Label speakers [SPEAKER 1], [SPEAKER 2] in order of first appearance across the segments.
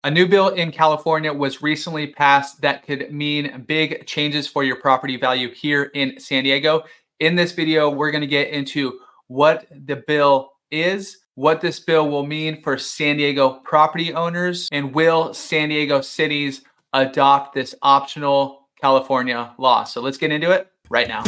[SPEAKER 1] A new bill in California was recently passed that could mean big changes for your property value here in San Diego. In this video, we're going to get into what the bill is, what this bill will mean for San Diego property owners, and will San Diego cities adopt this optional California law? So let's get into it right now.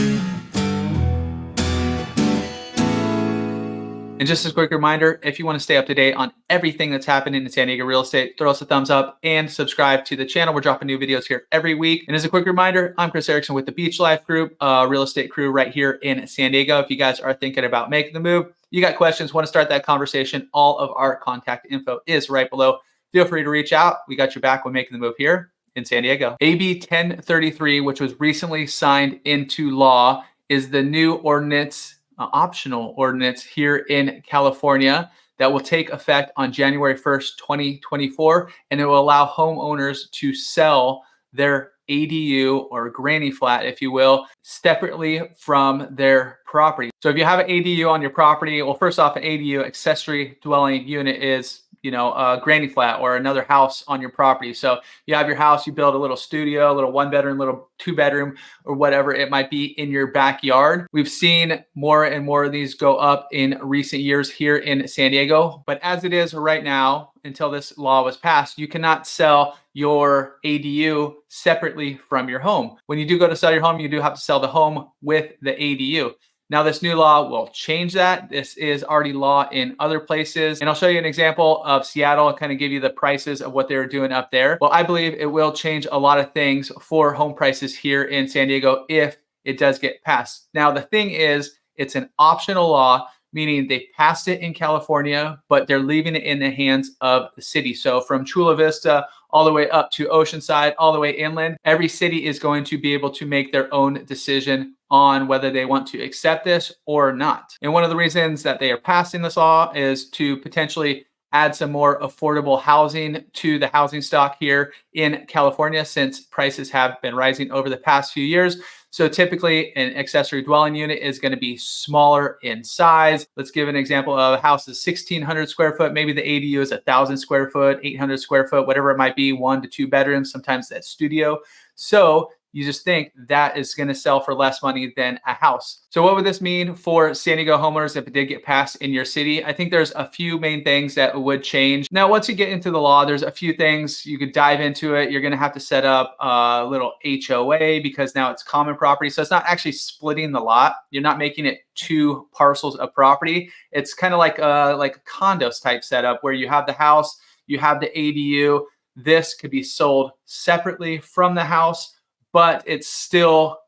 [SPEAKER 1] And just as a quick reminder, if you want to stay up to date on everything that's happening in San Diego real estate, throw us a thumbs up and subscribe to the channel. We're dropping new videos here every week. And as a quick reminder, I'm Chris Erickson with the Beach Life Group, real estate crew right here in San Diego. If you guys are thinking about making the move, you got questions, want to start that conversation, all of our contact info is right below. Feel free to reach out. We got your back when making the move here in San Diego. AB 1033, which was recently signed into law, is the new ordinance, optional ordinance here in California that will take effect on January 1st, 2024, and it will allow homeowners to sell their ADU or granny flat, if you will, separately from their property. So if you have an ADU on your property, well, first off, an ADU, accessory dwelling unit, is a granny flat or another house on your property. So you have your house, you build a little studio, a little 1-bedroom, little 2-bedroom, or whatever it might be in your backyard. We've seen more and more of these go up in recent years here in San Diego. But as it is right now, until this law was passed, you cannot sell your ADU separately from your home. When you do go to sell your home, you do have to sell the home with the ADU. Now, this new law will change that. This is already law in other places. And I'll show you an example of Seattle and kind of give you the prices of what they're doing up there. Well, I believe it will change a lot of things for home prices here in San Diego if it does get passed. Now, the thing is, it's an optional law, meaning they passed it in California, but they're leaving it in the hands of the city. So from Chula Vista all the way up to Oceanside, all the way inland, every city is going to be able to make their own decision on whether they want to accept this or not. And one of the reasons that they are passing this law is to potentially add some more affordable housing to the housing stock here in California, since prices have been rising over the past few years. So typically an accessory dwelling unit is going to be smaller in size. Let's give an example of a house is 1,600 square foot. Maybe the ADU is 1,000 square foot, 800 square foot, whatever it might be, 1 to 2 bedrooms, sometimes that's studio. So you just think that is going to sell for less money than a house. So what would this mean for San Diego homeowners if it did get passed in your city? I think there's a few main things that would change. Now, once you get into the law, there's a few things you could dive into it. You're going to have to set up a little HOA because now it's common property. So it's not actually splitting the lot. You're not making it 2 parcels of property. It's kind of like a condos type setup where you have the house, you have the ADU. This could be sold separately from the house, but it's still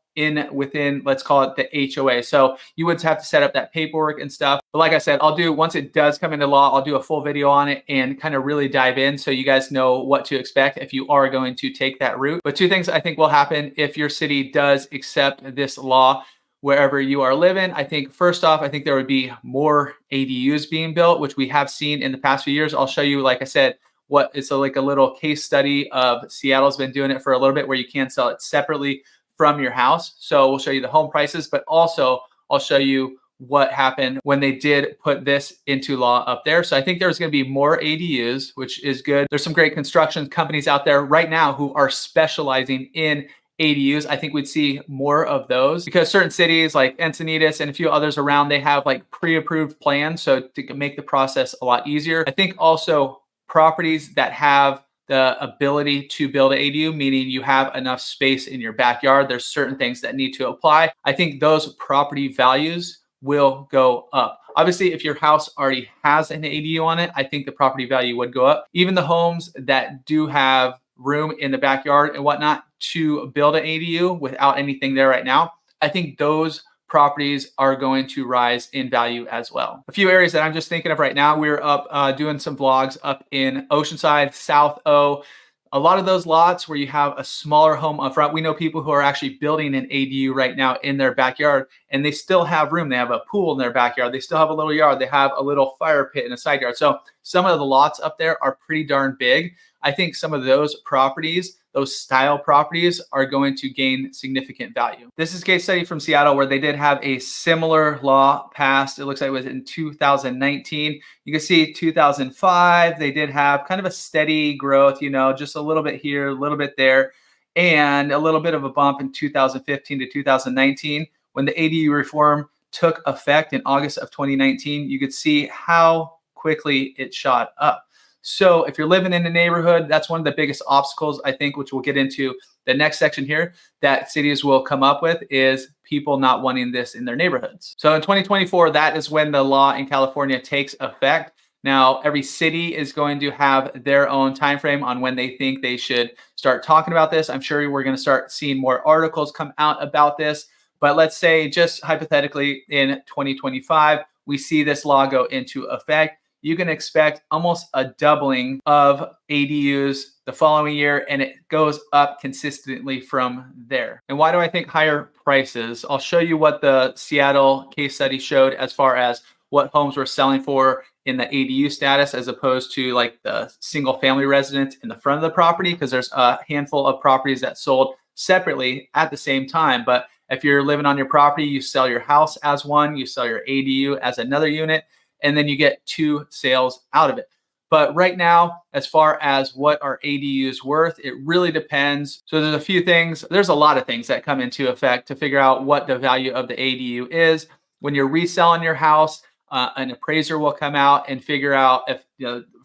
[SPEAKER 1] within, let's call it the HOA. So you would have to set up that paperwork and stuff. But like I said, once it does come into law, I'll do a full video on it and kind of really dive in so you guys know what to expect if you are going to take that route. But 2 things I think will happen if your city does accept this law wherever you are living. I think first off, I think there would be more ADUs being built, which we have seen in the past few years. I'll show you, like I said, like a little case study of Seattle's been doing it for a little bit where you can sell it separately from your house. So we'll show you the home prices, but also I'll show you what happened when they did put this into law up there. So I think there's going to be more ADUs, which is good. There's some great construction companies out there right now who are specializing in ADUs. I think we'd see more of those because certain cities like Encinitas and a few others around, they have like pre-approved plans. So to make the process a lot easier. I think also properties that have the ability to build an ADU, meaning you have enough space in your backyard, there's certain things that need to apply. I think those property values will go up. Obviously, if your house already has an ADU on it, I think the property value would go up. Even the homes that do have room in the backyard and whatnot to build an ADU without anything there right now, I think those properties are going to rise in value as well. A few areas that I'm just thinking of right now, we're up doing some vlogs up in Oceanside, South O. A lot of those lots where you have a smaller home up front, we know people who are actually building an ADU right now in their backyard, and they still have room. They have a pool in their backyard. They still have a little yard. They have a little fire pit in a side yard. So some of the lots up there are pretty darn big. I think some of those properties, those style properties, are going to gain significant value. This is a case study from Seattle where they did have a similar law passed. It looks like it was in 2019. You can see 2005, they did have kind of a steady growth, just a little bit here, a little bit there, and a little bit of a bump in 2015 to 2019 when the ADU reform took effect in August of 2019. You could see how quickly it shot up. So if you're living in a neighborhood, that's one of the biggest obstacles, I think, which we'll get into the next section here, that cities will come up with, is people not wanting this in their neighborhoods. So in 2024, that is when the law in California takes effect. Now, every city is going to have their own time frame on when they think they should start talking about this. I'm sure we're going to start seeing more articles come out about this. But let's say, just hypothetically, in 2025, we see this law go into effect. You can expect almost a doubling of ADUs the following year, and it goes up consistently from there. And why do I think higher prices? I'll show you what the Seattle case study showed as far as what homes were selling for in the ADU status as opposed to like the single family residence in the front of the property, because there's a handful of properties that sold separately at the same time. But if you're living on your property, you sell your house as one, you sell your ADU as another unit, and then you get two sales out of it. But right now, as far as what are ADUs worth, it really depends. So there's a few things. There's a lot of things that come into effect to figure out what the value of the ADU is. When you're reselling your house, an appraiser will come out and figure out if,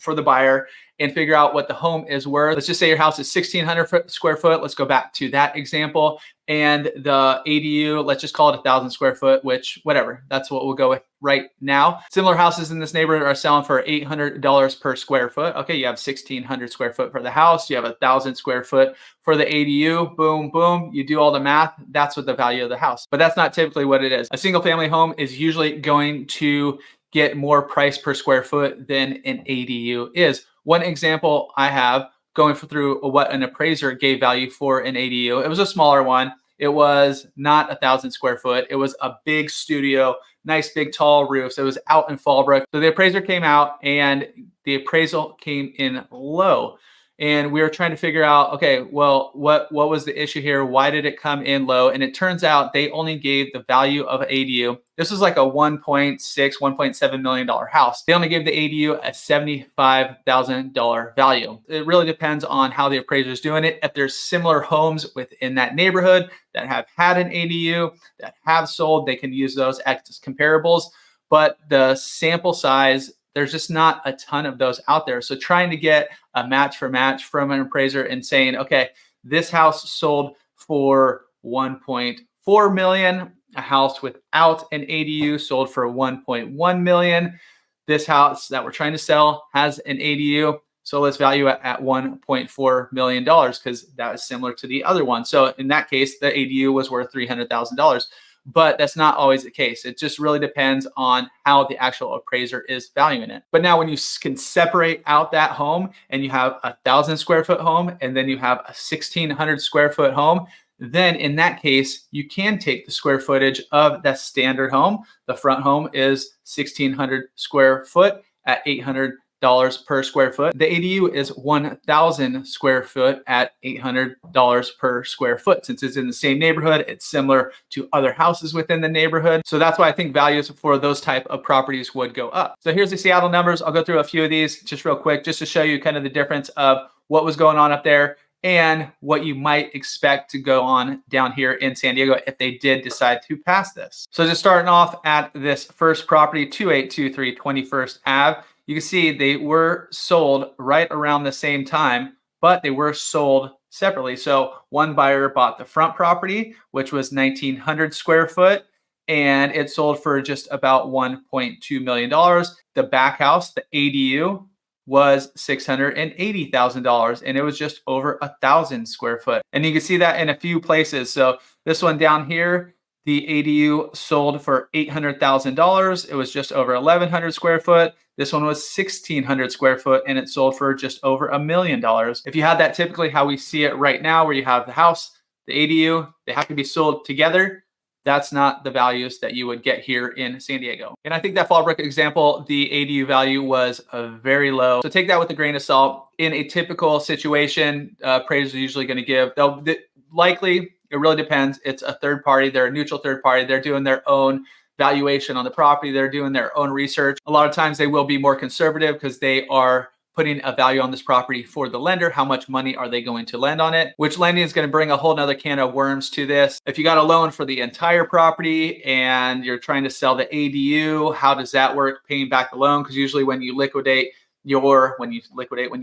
[SPEAKER 1] for the buyer, and figure out what the home is worth. Let's just say your house is 1,600 square foot. Let's go back to that example. And the ADU, let's just call it 1,000 square foot, which, whatever, that's what we'll go with right now. Similar houses in this neighborhood are selling for $800 per square foot. Okay, you have 1,600 square foot for the house. You have 1,000 square foot for the ADU. Boom, boom. You do all the math. That's what the value of the house. But that's not typically what it is. A single family home is usually going to get more price per square foot than an ADU is. One example I have going through what an appraiser gave value for an ADU. It was a smaller one. It was not 1,000 square foot. It was a big studio, nice big tall roofs. It was out in Fallbrook. So the appraiser came out and the appraisal came in low. And we were trying to figure out, okay, well, what was the issue here? Why did it come in low? And it turns out they only gave the value of an ADU. This was like a $1.6, $1.7 million house. They only gave the ADU a $75,000 value. It really depends on how the appraiser is doing it. If there's similar homes within that neighborhood that have had an ADU, that have sold, they can use those as comparables. But the sample size, there's just not a ton of those out there. So trying to get a match for match from an appraiser and saying, okay, this house sold for 1.4 million. A house without an ADU sold for 1.1 million. This house that we're trying to sell has an ADU. So let's value it at $1.4 million because that is similar to the other one. So in that case, the ADU was worth $300,000. But that's not always the case. It just really depends on how the actual appraiser is valuing it. But now when you can separate out that home and you have 1,000 square foot home and then you have a 1,600 square foot home, then in that case, you can take the square footage of that standard home. The front home is 1,600 square foot at $800 per square foot. The ADU is 1,000 square foot at $800 per square foot. Since it's in the same neighborhood, it's similar to other houses within the neighborhood. So that's why I think values for those type of properties would go up. So here's the Seattle numbers. I'll go through a few of these just real quick, just to show you kind of the difference of what was going on up there and what you might expect to go on down here in San Diego if they did decide to pass this. So just starting off at this first property, 2823 21st Ave, you can see they were sold right around the same time, but they were sold separately. So one buyer bought the front property, which was 1,900 square foot, and it sold for just about $1.2 million. The back house, the ADU, was $680,000, and it was just over 1,000 square foot. And you can see that in a few places. So this one down here, the ADU sold for $800,000. It was just over 1,100 square foot. This one was 1,600 square foot, and it sold for just over $1 million. If you had that typically how we see it right now, where you have the house, the ADU, they have to be sold together. That's not the values that you would get here in San Diego. And I think that Fallbrook example, the ADU value was very low. So take that with a grain of salt. In a typical situation, appraisers are usually going to give, likely, it really depends. It's a third party. They're a neutral third party. They're doing their own valuation on the property. They're doing their own research. A lot of times they will be more conservative because they are putting a value on this property for the lender. How much money are they going to lend on it? Which lending is going to bring a whole nother can of worms to this. If you got a loan for the entire property and you're trying to sell the ADU, how does that work? Paying back the loan? Because usually when you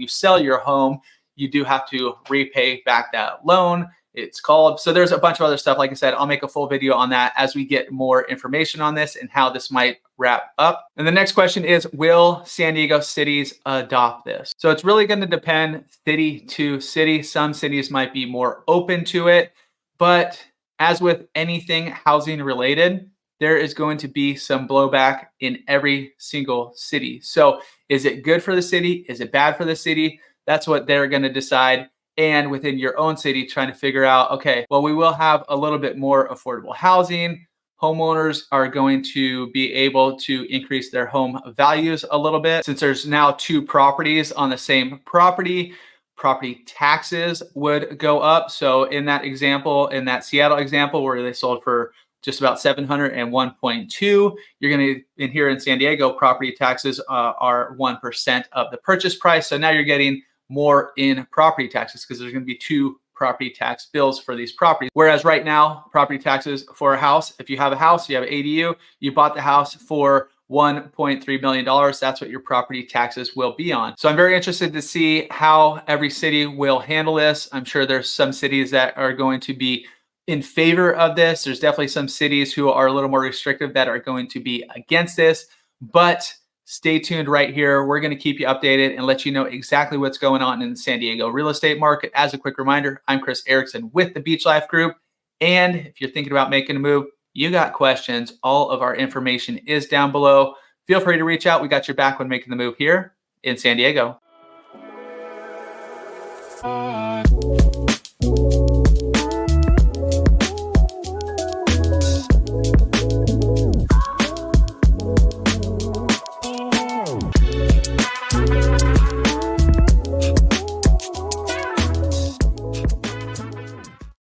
[SPEAKER 1] sell your home, you do have to repay back that loan. It's called. So there's a bunch of other stuff. Like I said, I'll make a full video on that as we get more information on this and how this might wrap up. And the next question is, will San Diego cities adopt this? So it's really going to depend city to city. Some cities might be more open to it, but as with anything housing related, there is going to be some blowback in every single city. So is it good for the city? Is it bad for the city? That's what they're going to decide. And within your own city, trying to figure out, okay, well, we will have a little bit more affordable housing. Homeowners are going to be able to increase their home values a little bit. Since there's now two properties on the same property, property taxes would go up. So in that example, in that Seattle example where they sold for just about 700 and 1.2, you're going to, in here in San Diego, property taxes are 1% of the purchase price. So now you're getting more in property taxes because there's going to be two property tax bills for these properties. Whereas right now, property taxes for a house, if you have a house, you have an ADU, you bought the house for $1.3 million, that's what your property taxes will be on. So I'm very interested to see how every city will handle this. I'm sure there's some cities that are going to be in favor of this. There's definitely some cities who are a little more restrictive that are going to be against this, but stay tuned right here. We're going to keep you updated and let you know exactly what's going on in the San Diego real estate market. As a quick reminder, I'm Chris Erickson with the Beach Life Group. And if you're thinking about making a move, you got questions, all of our information is down below. Feel free to reach out. We got your back when making the move here in San Diego.